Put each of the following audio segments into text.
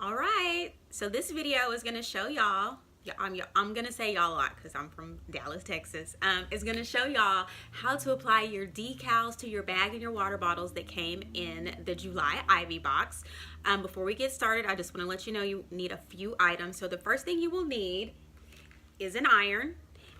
All right, so this video is going to show y'all, I'm going to say y'all a lot because I'm from Dallas, Texas. It's going to show y'all how to apply your decals to your bag and your water bottles that came in the July Ivy box. Before we get started, I just want to let you know you need a few items. So the first thing you will need is an iron.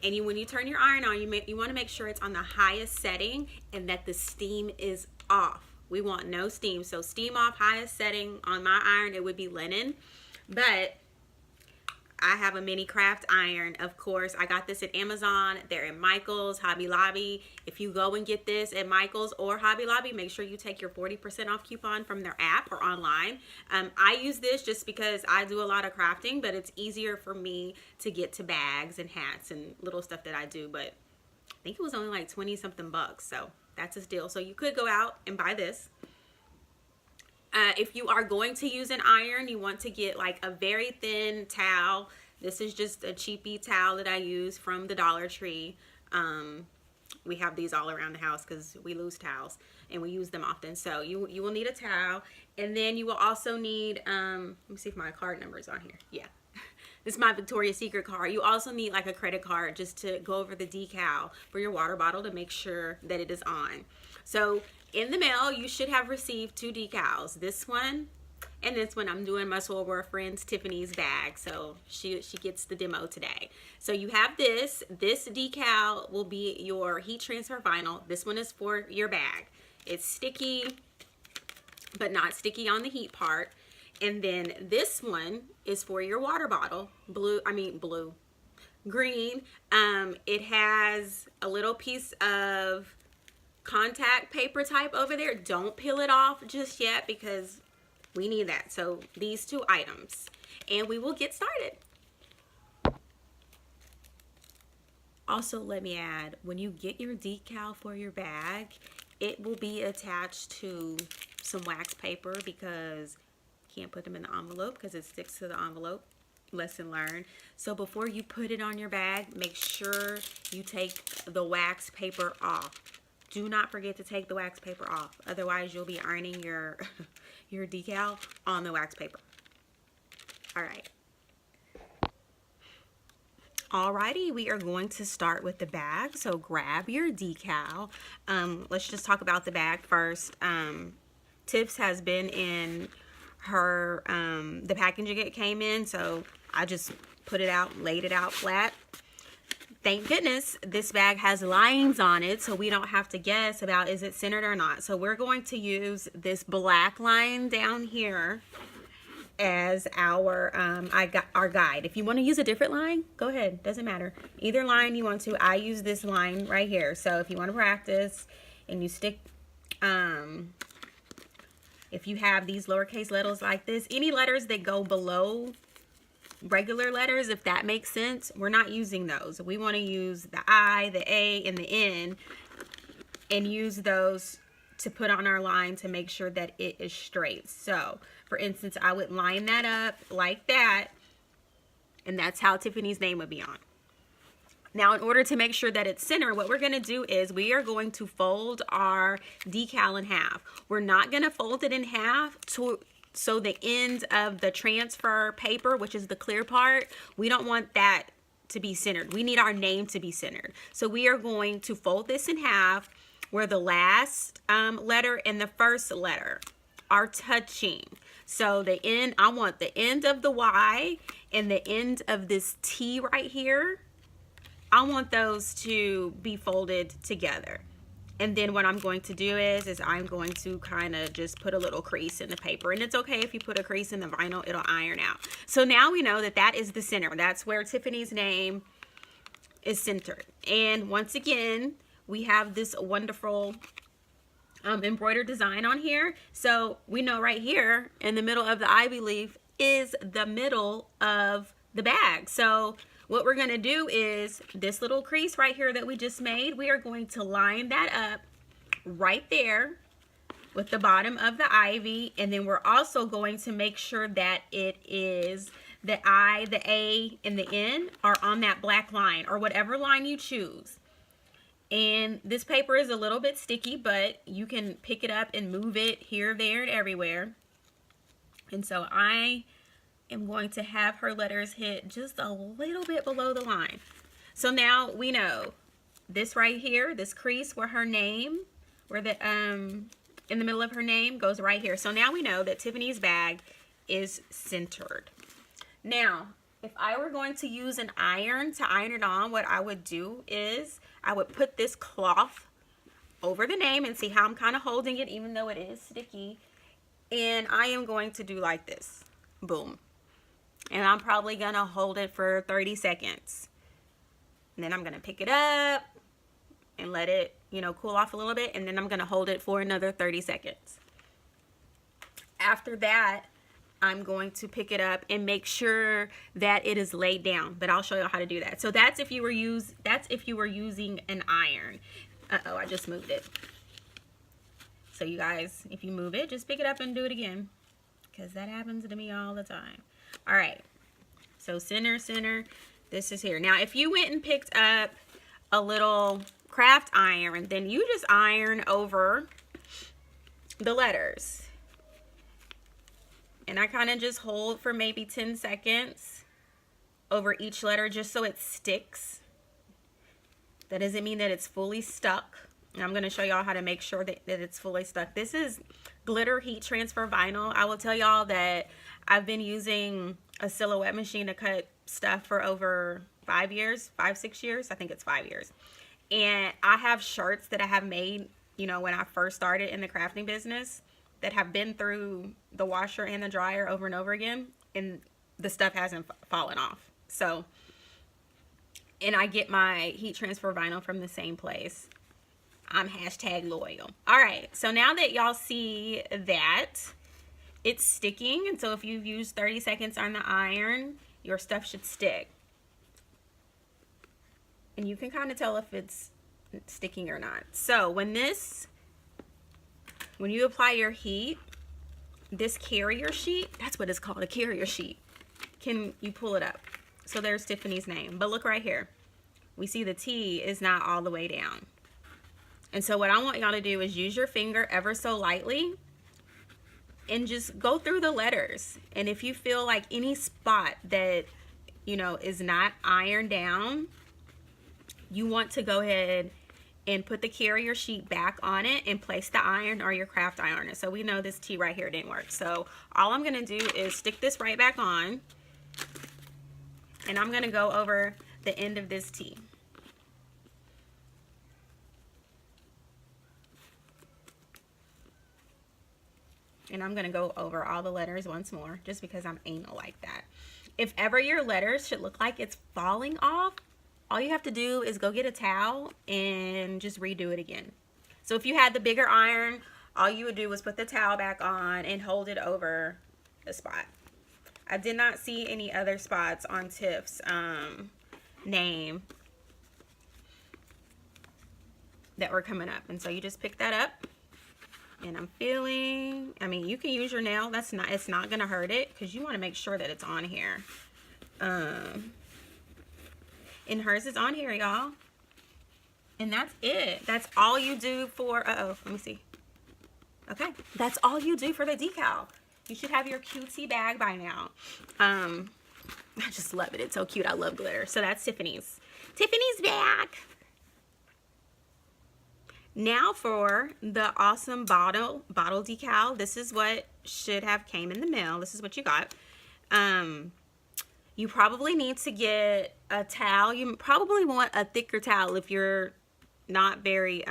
And when you turn your iron on, you want to make sure it's on the highest setting and that the steam is off. We want no steam. So steam off, highest setting on my iron, it would be linen. But I have a mini craft iron, of course. I got this at Amazon. They're at Michael's, Hobby Lobby. If you go and get this at Michael's or Hobby Lobby, make sure you take your 40% off coupon from their app or online. I use this just because I do a lot of crafting, but it's easier for me to get to bags and hats and little stuff that I do. But I think it was only like 20 something bucks, so that's a steal. So you could go out and buy this. If you are going to use an iron, you want to get like a very thin towel. This is just a cheapy towel that I use from the Dollar Tree. We have these all around the house because we lose towels and we use them often. So you will need a towel, and then you will also need, let me see if my card number is on here. Yeah. This is my Victoria's Secret card. You also need like a credit card just to go over the decal for your water bottle to make sure that it is on. So in the mail, you should have received 2 decals. This one and this one. I'm doing my Soilwear Friends Tiffany's bag, so she gets the demo today. So you have this. This decal will be your heat transfer vinyl. This one is for your bag. It's sticky, but not sticky on the heat part. And then this one is for your water bottle, green. It has a little piece of contact paper type over there. Don't peel it off just yet because we need that. So these 2 items, and we will get started. Also, let me add, when you get your decal for your bag, it will be attached to some wax paper because can't put them in the envelope because it sticks to the envelope. Lesson learned. So before you put it on your bag, make sure you take the wax paper off. Do not forget to take the wax paper off. Otherwise, you'll be ironing your your decal on the wax paper. All right. Alrighty, we are going to start with the bag. So grab your decal. Let's just talk about the bag first. Tiff's has been in her the packaging it came in, so I just put it out, laid it out flat. Thank goodness this bag has lines on it, so we don't have to guess about is it centered or not. So we're going to use this black line down here as our our guide. If you want to use a different line, go ahead, doesn't matter. Either line you want to. I use this line right here. So if you want to practice and you stick if you have these lowercase letters like this, any letters that go below regular letters, if that makes sense, we're not using those. We want to use the I, the A, and the N, and use those to put on our line to make sure that it is straight. So, for instance, I would line that up like that, and that's how Tiffany's name would be on. Now, in order to make sure that it's centered, what we're going to do is we are going to fold our decal in half. We're not going to fold it in half so the end of the transfer paper, which is the clear part, we don't want that to be centered. We need our name to be centered. So we are going to fold this in half where the last letter and the first letter are touching. So the end, I want the end of the Y and the end of this T right here. I want those to be folded together. And then what I'm going to do is I'm going to kind of just put a little crease in the paper. And it's okay if you put a crease in the vinyl, it'll iron out. So now we know that that is the center. That's where Tiffany's name is centered. And once again, we have this wonderful embroidered design on here. So we know right here in the middle of the ivy leaf is the middle of the bag. So what we're going to do is this little crease right here that we just made, we are going to line that up right there with the bottom of the ivy. And then we're also going to make sure that it is the I, the A, and the N are on that black line or whatever line you choose. And this paper is a little bit sticky, but you can pick it up and move it here, there, and everywhere. And so I am going to have her letters hit just a little bit below the line. So now we know this right here, this crease where her name, where the in the middle of her name goes right here. So now we know that Tiffany's bag is centered. Now, if I were going to use an iron to iron it on, what I would do is I would put this cloth over the name and see how I'm kind of holding it, even though it is sticky. And I am going to do like this. Boom. And I'm probably going to hold it for 30 seconds. And then I'm going to pick it up and let it, you know, cool off a little bit. And then I'm going to hold it for another 30 seconds. After that, I'm going to pick it up and make sure that it is laid down. But I'll show you how to do that. So that's if you were using an iron. Uh-oh, I just moved it. So you guys, if you move it, just pick it up and do it again, because that happens to me all the time. All right, so center, this is here. Now, if you went and picked up a little craft iron, then you just iron over the letters. And I kind of just hold for maybe 10 seconds over each letter just so it sticks. That doesn't mean that it's fully stuck. And I'm going to show y'all how to make sure that it's fully stuck. This is glitter heat transfer vinyl. I will tell y'all that I've been using a silhouette machine to cut stuff for over 5 years, 6 years. I think it's 5 years. And I have shirts that I have made, you know, when I first started in the crafting business that have been through the washer and the dryer over and over again. And the stuff hasn't fallen off. So, and I get my heat transfer vinyl from the same place. I'm #loyal. All right, so now that y'all see that it's sticking, and so if you've used 30 seconds on the iron, your stuff should stick. And you can kind of tell if it's sticking or not. So when you apply your heat, this carrier sheet, that's what it's called, a carrier sheet, you pull it up. So there's Tiffany's name, but look right here. We see the T is not all the way down. And so what I want y'all to do is use your finger ever so lightly and just go through the letters. And if you feel like any spot that, you know, is not ironed down, you want to go ahead and put the carrier sheet back on it and place the iron or your craft iron on it. So we know this T right here didn't work. So all I'm going to do is stick this right back on. And I'm going to go over the end of this T. And I'm going to go over all the letters once more, just because I'm anal like that. If ever your letters should look like it's falling off, all you have to do is go get a towel and just redo it again. So if you had the bigger iron, all you would do was put the towel back on and hold it over the spot. I did not see any other spots on Tiff's name that were coming up. And so you just pick that up. And I'm feeling, I mean, you can use your nail. It's not going to hurt it, because you want to make sure that it's on here. And hers is on here, y'all. And that's it. That's all you do for, let me see. Okay, that's all you do for the decal. You should have your QT bag by now. I just love it. It's so cute. I love glitter. So that's Tiffany's bag. Now for the awesome bottle decal. This is what should have came in the mail. This is what you got. You probably need to get a towel. You probably want a thicker towel if you're not very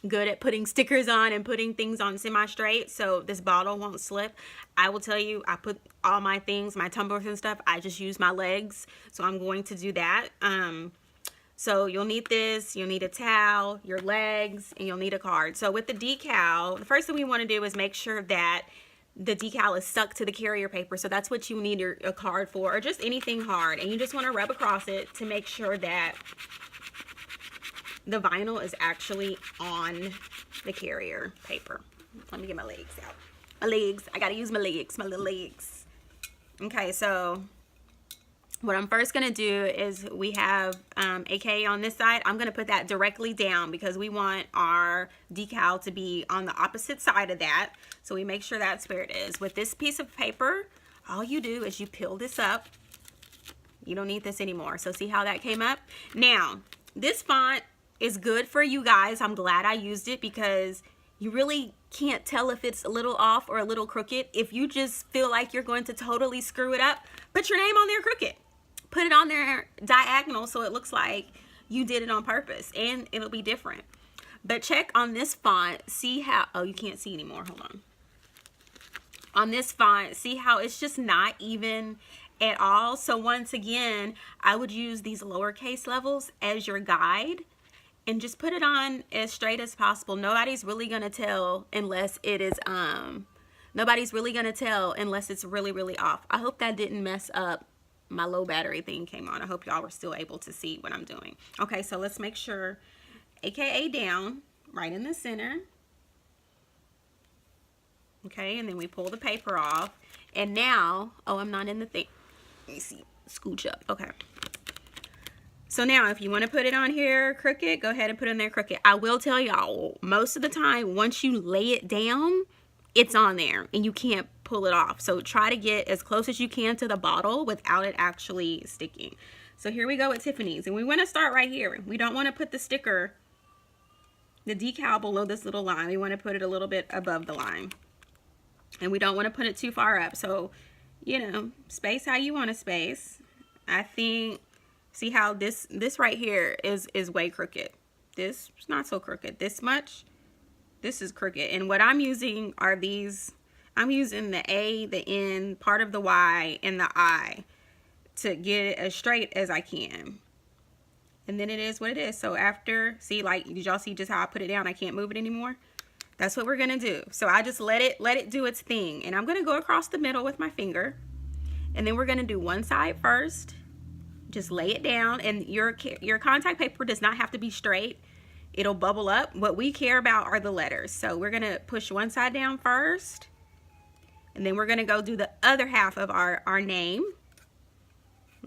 good at putting stickers on and putting things on semi-straight, so this bottle won't slip. I will tell you, I put all my things, my tumblers and stuff, I just use my legs, so I'm going to do that. So you'll need this, you'll need a towel, your legs, and you'll need a card. So with the decal, the first thing we want to do is make sure that the decal is stuck to the carrier paper. So that's what you need a card for, or just anything hard. And you just want to rub across it to make sure that the vinyl is actually on the carrier paper. Let me get my legs out. My legs, I gotta use my legs, my little legs. Okay, so what I'm first going to do is we have AK on this side. I'm going to put that directly down because we want our decal to be on the opposite side of that. So we make sure that's where it is. With this piece of paper, all you do is you peel this up. You don't need this anymore. So see how that came up? Now, this font is good for you guys. I'm glad I used it because you really can't tell if it's a little off or a little crooked. If you just feel like you're going to totally screw it up, put your name on there crooked. Put it on there diagonal so it looks like you did it on purpose and it'll be different. But check on this font, see how, oh, you can't see anymore, hold on. On this font, see how it's just not even at all. So once again, I would use these lowercase levels as your guide and just put it on as straight as possible. Nobody's really gonna tell unless it is, nobody's really gonna tell unless it's really, really off. I hope that didn't mess up. My low battery thing came on. I hope y'all were still able to see what I'm doing. Okay, so let's make sure, AKA down, right in the center. Okay, and then we pull the paper off. And now, oh, I'm not in the thing. Let me see, scooch up, okay. So now if you want to put it on here crooked, go ahead and put it in there crooked. I will tell y'all, most of the time, once you lay it down, it's on there and you can't pull it off. So try to get as close as you can to the bottle without it actually sticking. So here we go with Tiffany's, and we want to start right here. We don't want to put the sticker, the decal below this little line. We want to put it a little bit above the line. And we don't want to put it too far up. So, you know, space how you want to space. I think, see how this right here is way crooked. This is not so crooked. This much, this is crooked. And what I'm using are these, I'm using the A, the N, part of the Y, and the I to get it as straight as I can. And then it is what it is. So after, see, like, did y'all see just how I put it down? I can't move it anymore. That's what we're gonna do. So I just let it do its thing. And I'm gonna go across the middle with my finger. And then we're gonna do one side first. Just lay it down. And your contact paper does not have to be straight. It'll bubble up. What we care about are the letters. So we're gonna push one side down first. And then we're gonna go do the other half of our name.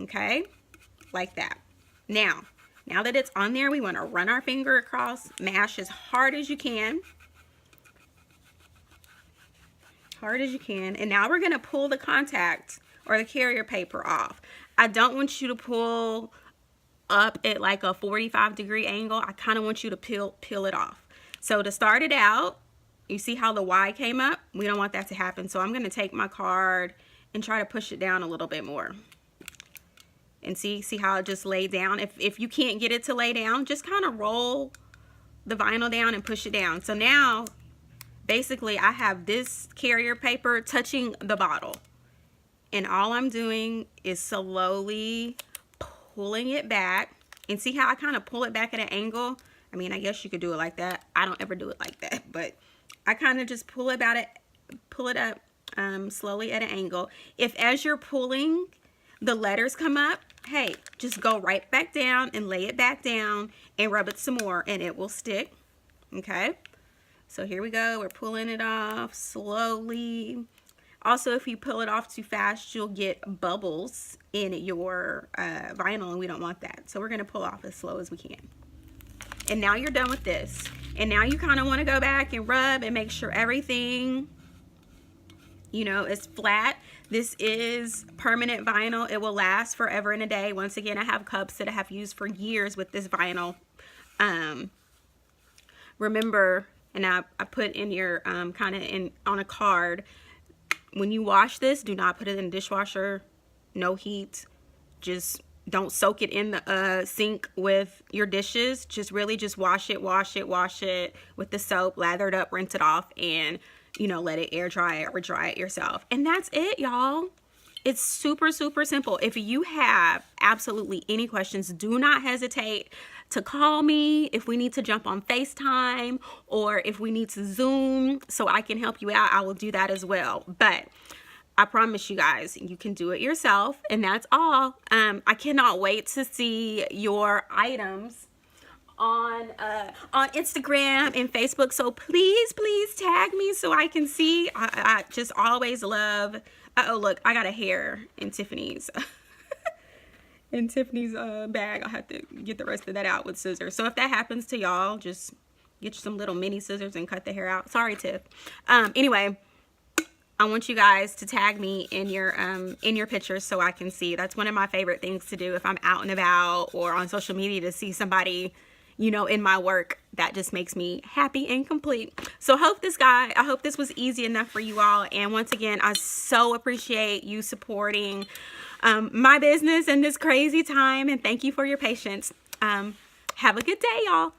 Okay, like that. Now that it's on there, we wanna run our finger across, mash as hard as you can. Hard as you can. And now we're gonna pull the contact or the carrier paper off. I don't want you to pull up at like a 45-degree angle. I kind of want you to peel it off. So to start it out, you see how the Y came up? We don't want that to happen. So I'm gonna take my card and try to push it down a little bit more. And see how it just laid down. If you can't get it to lay down, just kind of roll the vinyl down and push it down. So now, basically, I have this carrier paper touching the bottle. And all I'm doing is slowly pulling it back. And see how I kind of pull it back at an angle? I mean, I guess you could do it like that. I don't ever do it like that. But I kind of just pull it up slowly at an angle. If as you're pulling, the letters come up, hey, just go right back down and lay it back down and rub it some more and it will stick. Okay? So here we go. We're pulling it off slowly. Also, if you pull it off too fast, you'll get bubbles in your vinyl, and we don't want that. So we're going to pull off as slow as we can. And now you're done with this. And now you kind of want to go back and rub and make sure everything, you know, is flat. This is permanent vinyl. It will last forever and a day. Once again, I have cups that I have used for years with this vinyl. Remember, and I put in your kind of on a card, when you wash this, do not put it in the dishwasher. No heat. Just don't soak it in the sink with your dishes. Just really just wash it with the soap, lather it up, rinse it off, and you know, let it air dry it or dry it yourself. And that's it, y'all. It's super, super simple. If you have absolutely any questions, do not hesitate to call me if we need to jump on FaceTime or if we need to Zoom so I can help you out. I will do that as well. But I promise you guys, you can do it yourself, and that's all. I cannot wait to see your items on Instagram and Facebook. So please tag me so I can see. I just always love. Oh, look, I got a hair in Tiffany's bag. I'll have to get the rest of that out with scissors. So if that happens to y'all, just get you some little mini scissors and cut the hair out. Sorry, Tiff. Anyway, I want you guys to tag me in your pictures so I can see. That's one of my favorite things to do if I'm out and about or on social media, to see somebody, you know, in my work. That just makes me happy and complete. So I hope this was easy enough for you all. And once again, I so appreciate you supporting my business in this crazy time, and thank you for your patience. Have a good day, y'all.